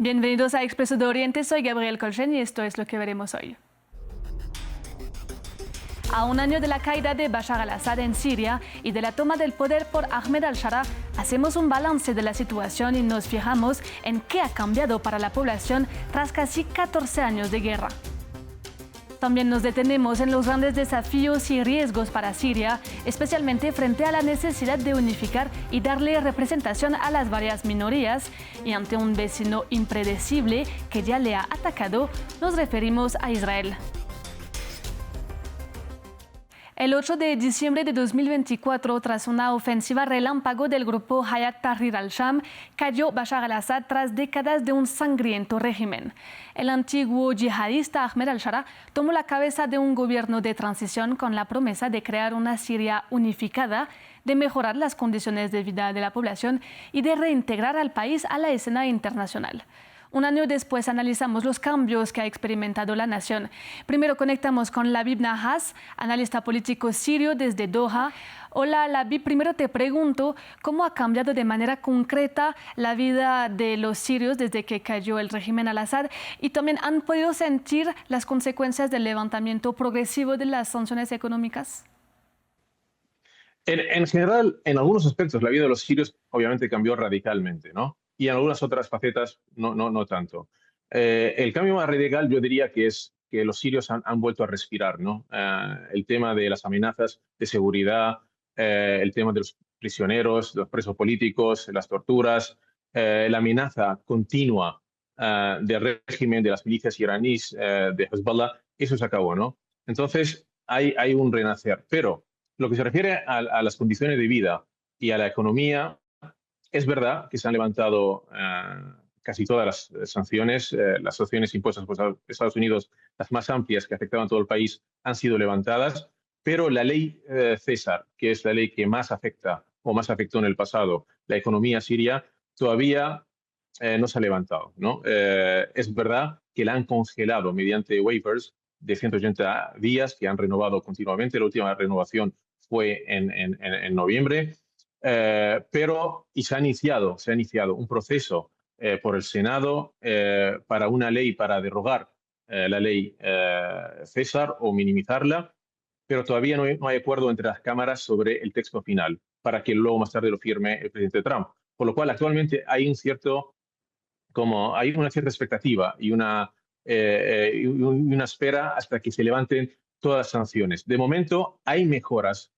Bienvenidos a Expreso de Oriente, soy Gabriel Colchen y esto es lo que veremos hoy. A un año de la caída de Bashar al-Assad en Siria y de la toma del poder por Ahmed al-Sharaa, hacemos un balance de la situación y nos fijamos en qué ha cambiado para la población tras casi 14 años de guerra. También nos detenemos en los grandes desafíos y riesgos para Siria, especialmente frente a la necesidad de unificar y darle representación a las varias minorías, y ante un vecino impredecible que ya le ha atacado, nos referimos a Israel. El 8 de diciembre de 2024, tras una ofensiva relámpago del grupo Hayat Tahrir al-Sham, cayó Bashar al-Assad tras décadas de un sangriento régimen. El antiguo yihadista Ahmed al-Sharaa tomó la cabeza de un gobierno de transición con la promesa de crear una Siria unificada, de mejorar las condiciones de vida de la población y de reintegrar al país a la escena internacional. Un año después analizamos los cambios que ha experimentado la nación. Primero conectamos con Labib Nahas, analista político sirio desde Doha. Hola Labib, primero te pregunto, ¿cómo ha cambiado de manera concreta la vida de los sirios desde que cayó el régimen al-Assad? Y también, ¿han podido sentir las consecuencias del levantamiento progresivo de las sanciones económicas? En general, en algunos aspectos, la vida de los sirios obviamente cambió radicalmente, ¿no? Y en algunas otras facetas no tanto. El cambio más radical yo diría que es que los sirios han vuelto a respirar, ¿no? El tema de las amenazas de seguridad, el tema de los prisioneros, los presos políticos, las torturas, la amenaza continua del régimen de las milicias iraníes, de Hezbollah, eso se acabó, ¿no? Entonces hay un renacer. Pero lo que se refiere a las condiciones de vida y a la economía, es verdad que se han levantado casi todas las sanciones impuestas por Estados Unidos, las más amplias que afectaban a todo el país, han sido levantadas, pero la ley César, que es la ley que más afecta o más afectó en el pasado la economía siria, todavía no se ha levantado, ¿no? Es verdad que la han congelado mediante waivers de 180 días que han renovado continuamente. La última renovación fue en noviembre. Y se ha iniciado un proceso por el Senado para una ley para derogar la ley César o minimizarla, pero todavía no hay acuerdo entre las cámaras sobre el texto final para que luego más tarde lo firme el presidente Trump. Por lo cual actualmente hay una cierta expectativa y una espera hasta que se levanten todas las sanciones. De momento hay mejoras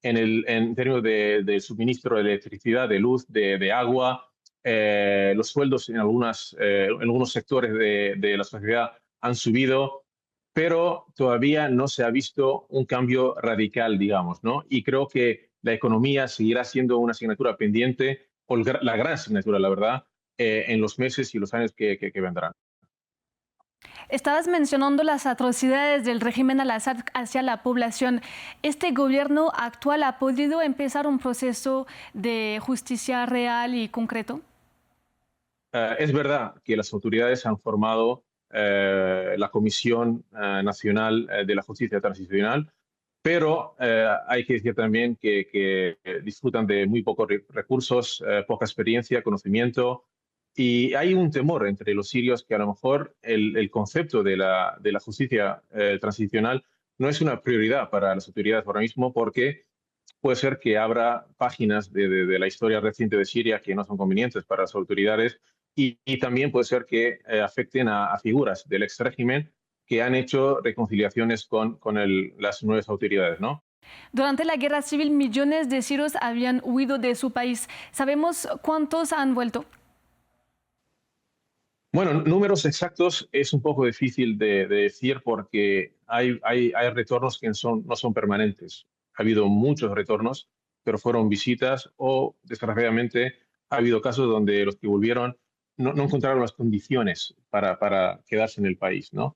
en términos de suministro de electricidad, de luz, de agua. Los sueldos en algunos sectores de la sociedad han subido, pero todavía no se ha visto un cambio radical, digamos, ¿no? Y creo que la economía seguirá siendo una asignatura pendiente, o la gran asignatura, la verdad, en los meses y los años que vendrán. Estabas mencionando las atrocidades del régimen al-Assad hacia la población. ¿Este gobierno actual ha podido empezar un proceso de justicia real y concreto? Es verdad que las autoridades han formado la Comisión Nacional de la Justicia Transicional, pero hay que decir también que disfrutan de muy pocos recursos, poca experiencia, conocimiento, y hay un temor entre los sirios que a lo mejor el concepto de la justicia transicional no es una prioridad para las autoridades ahora mismo, porque puede ser que abra páginas de la historia reciente de Siria que no son convenientes para las autoridades, y también puede ser que afecten a figuras del ex régimen que han hecho reconciliaciones con las nuevas autoridades, ¿no? Durante la guerra civil, millones de sirios habían huido de su país. ¿Sabemos cuántos han vuelto? Bueno, números exactos es un poco difícil de decir porque hay retornos que no son permanentes. Ha habido muchos retornos, pero fueron visitas o, desgraciadamente, ha habido casos donde los que volvieron no encontraron las condiciones para quedarse en el país, ¿no?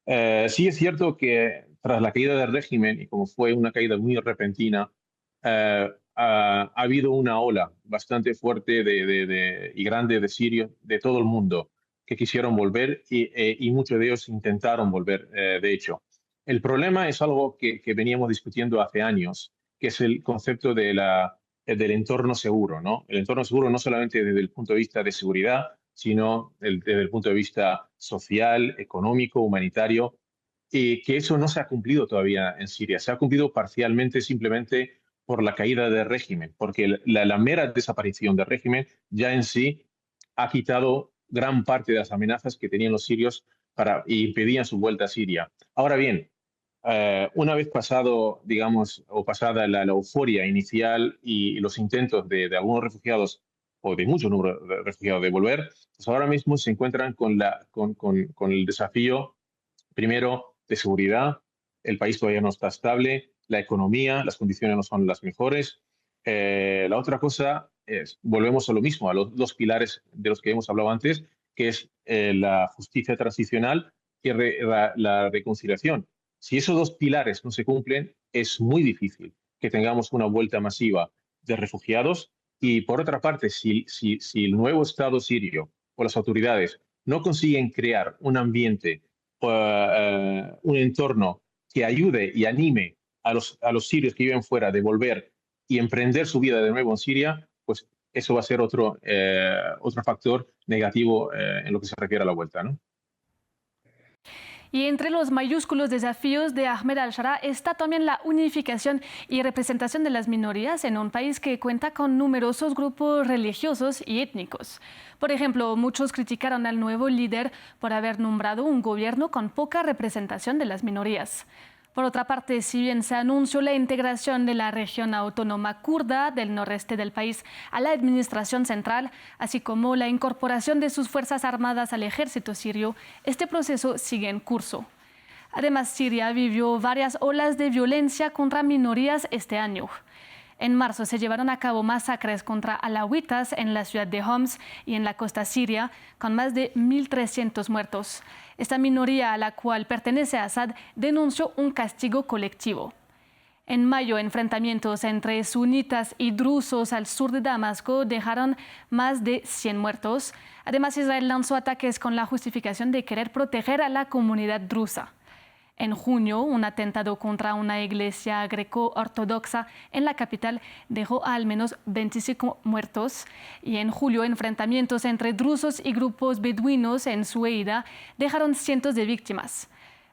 Sí es cierto que tras la caída del régimen, y como fue una caída muy repentina, ha habido una ola bastante fuerte y grande de sirios de todo el mundo que quisieron volver y muchos de ellos intentaron volver, de hecho. El problema es algo que veníamos discutiendo hace años, que es el concepto del entorno seguro, ¿no? El entorno seguro no solamente desde el punto de vista de seguridad, sino desde el punto de vista social, económico, humanitario, y que eso no se ha cumplido todavía en Siria. Se ha cumplido parcialmente simplemente por la caída del régimen, porque la mera desaparición del régimen ya en sí ha quitado gran parte de las amenazas que tenían los sirios y impedían su vuelta a Siria. Ahora bien, una vez pasado, digamos, o pasada la euforia inicial y los intentos de algunos refugiados o de muchos número de refugiados de volver, pues ahora mismo se encuentran con el desafío, primero, de seguridad. El país todavía no está estable, la economía, las condiciones no son las mejores. La otra cosa es, volvemos a lo mismo, a los dos pilares de los que hemos hablado antes, que es la justicia transicional y la reconciliación. Si esos dos pilares no se cumplen, es muy difícil que tengamos una vuelta masiva de refugiados. Y por otra parte, si el nuevo Estado sirio o las autoridades no consiguen crear un ambiente, un entorno que ayude y anime a los sirios que viven fuera de volver y emprender su vida de nuevo en Siria, pues eso va a ser otro factor negativo en lo que se refiere a la vuelta, ¿no? Y entre los mayúsculos desafíos de Ahmed al-Sharaa está también la unificación y representación de las minorías en un país que cuenta con numerosos grupos religiosos y étnicos. Por ejemplo, muchos criticaron al nuevo líder por haber nombrado un gobierno con poca representación de las minorías. Por otra parte, si bien se anunció la integración de la región autónoma kurda del noreste del país a la administración central, así como la incorporación de sus fuerzas armadas al ejército sirio, este proceso sigue en curso. Además, Siria vivió varias olas de violencia contra minorías este año. En marzo se llevaron a cabo masacres contra alawitas en la ciudad de Homs y en la costa siria, con más de 1.300 muertos. Esta minoría, a la cual pertenece Assad, denunció un castigo colectivo. En mayo, enfrentamientos entre sunitas y drusos al sur de Damasco dejaron más de 100 muertos. Además, Israel lanzó ataques con la justificación de querer proteger a la comunidad drusa. En junio, un atentado contra una iglesia greco-ortodoxa en la capital dejó a al menos 25 muertos. Y en julio, enfrentamientos entre drusos y grupos beduinos en Sueida dejaron cientos de víctimas.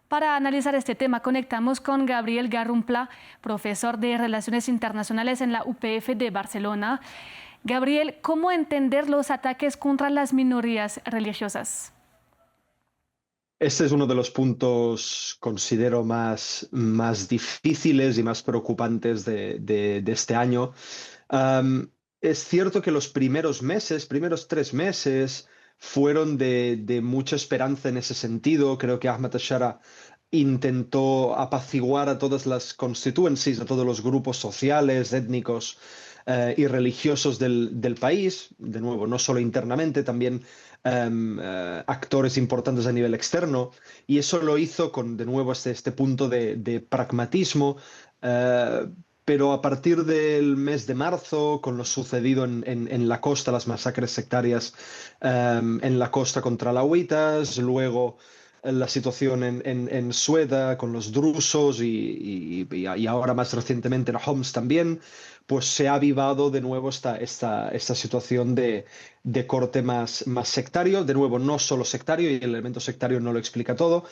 Para analizar este tema, conectamos con Gabriel Garrumpla, profesor de Relaciones Internacionales en la UPF de Barcelona. Gabriel, ¿cómo entender los ataques contra las minorías religiosas? Este es uno de los puntos, considero, más difíciles y más preocupantes de este año. Es cierto que los primeros 3 meses, fueron de mucha esperanza en ese sentido. Creo que Ahmed al-Sharaa intentó apaciguar a todas las constituencies, a todos los grupos sociales, étnicos y religiosos del país. De nuevo, no solo internamente, también actores importantes a nivel externo, y eso lo hizo con, de nuevo, este punto de pragmatismo, pero a partir del mes de marzo, con lo sucedido en la costa, las masacres sectarias en la costa contra alawitas, luego la situación en Sueda con los drusos y ahora más recientemente en Homs también, pues se ha avivado de nuevo esta situación de corte más sectario. De nuevo, no solo sectario, y el elemento sectario no lo explica todo,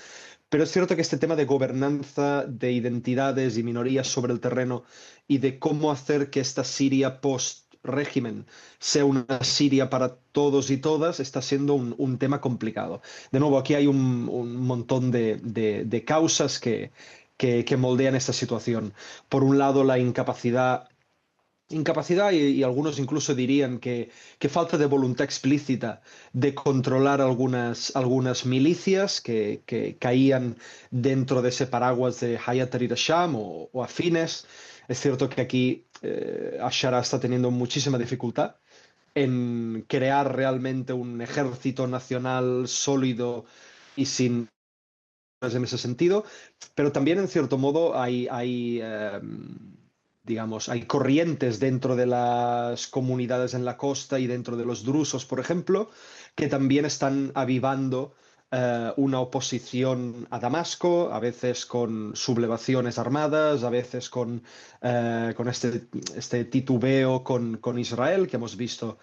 pero es cierto que este tema de gobernanza, de identidades y minorías sobre el terreno y de cómo hacer que esta Siria post-régimen sea una Siria para todos y todas está siendo un tema complicado. De nuevo, aquí hay un montón de causas que moldean esta situación. Por un lado, la incapacidad y algunos incluso dirían que falta de voluntad explícita de controlar algunas milicias que caían dentro de ese paraguas de Hayat Tahrir al-Sham o afines. Es cierto que aquí al-Sharaa está teniendo muchísima dificultad en crear realmente un ejército nacional sólido y sin en ese sentido, pero también en cierto modo digamos, hay corrientes dentro de las comunidades en la costa y dentro de los drusos, por ejemplo, que también están avivando una oposición a Damasco, a veces con sublevaciones armadas, a veces con este titubeo con Israel que hemos visto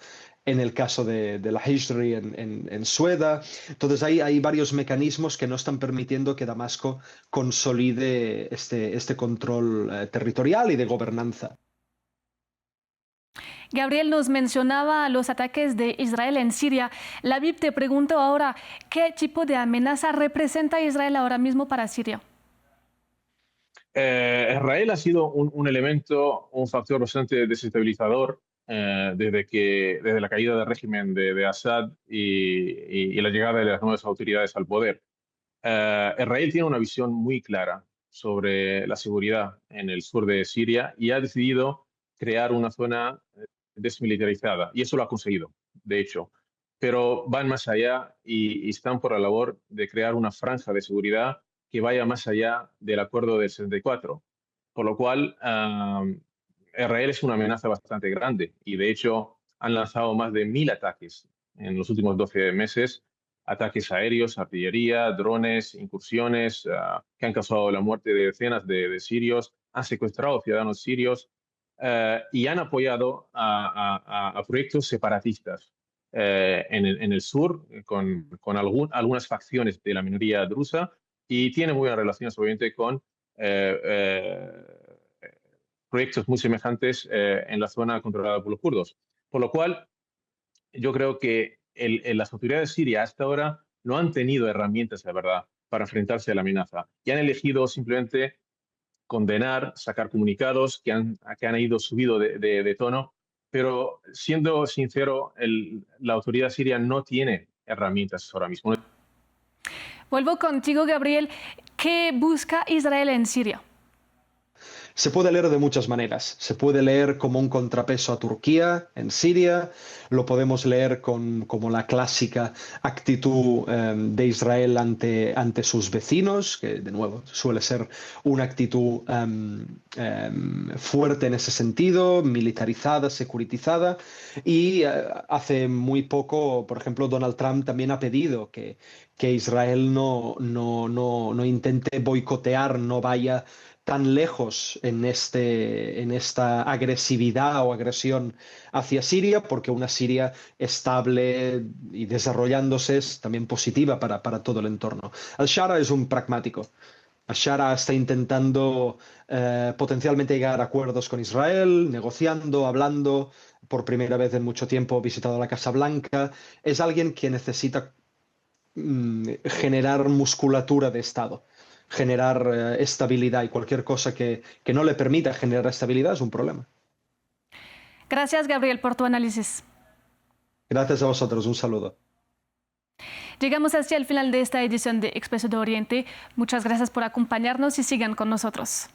en el caso de la Hizri en Sueda. Entonces hay varios mecanismos que no están permitiendo que Damasco consolide este control territorial y de gobernanza. Gabriel nos mencionaba los ataques de Israel en Siria. La BIP te pregunto ahora, ¿qué tipo de amenaza representa Israel ahora mismo para Siria? Israel ha sido un elemento, un factor bastante desestabilizador desde la caída del régimen de Assad y la llegada de las nuevas autoridades al poder. Israel tiene una visión muy clara sobre la seguridad en el sur de Siria y ha decidido crear una zona desmilitarizada, y eso lo ha conseguido, de hecho. Pero van más allá y están por la labor de crear una franja de seguridad que vaya más allá del acuerdo del 64, por lo cual Israel es una amenaza bastante grande y de hecho han lanzado más de 1.000 ataques en los últimos 12 meses, ataques aéreos, artillería, drones, incursiones que han causado la muerte de decenas de sirios, han secuestrado ciudadanos sirios y han apoyado a proyectos separatistas en el sur con algunas facciones de la minoría drusa y tiene muy buenas relaciones obviamente con proyectos muy semejantes en la zona controlada por los kurdos. Por lo cual, yo creo que las autoridades sirias hasta ahora no han tenido herramientas, de verdad, para enfrentarse a la amenaza y han elegido simplemente condenar, sacar comunicados que han ido subido de tono, pero siendo sincero, la autoridad siria no tiene herramientas ahora mismo. Vuelvo contigo, Gabriel. ¿Qué busca Israel en Siria? Se puede leer de muchas maneras. Se puede leer como un contrapeso a Turquía en Siria, lo podemos leer como la clásica actitud de Israel ante sus vecinos, que de nuevo suele ser una actitud fuerte en ese sentido, militarizada, securitizada. Y hace muy poco, por ejemplo, Donald Trump también ha pedido que Israel no intente boicotear, no vaya tan lejos en esta agresividad o agresión hacia Siria, porque una Siria estable y desarrollándose es también positiva para todo el entorno. Al-Shara es un pragmático. Al-Shara está intentando potencialmente llegar a acuerdos con Israel, negociando, hablando. Por primera vez en mucho tiempo ha visitado la Casa Blanca. Es alguien que necesita generar musculatura de Estado, generar estabilidad, y cualquier cosa que no le permita generar estabilidad es un problema. Gracias, Gabriel, por tu análisis. Gracias a vosotros, un saludo. Llegamos hacia el final de esta edición de Expreso de Oriente. Muchas gracias por acompañarnos y sigan con nosotros.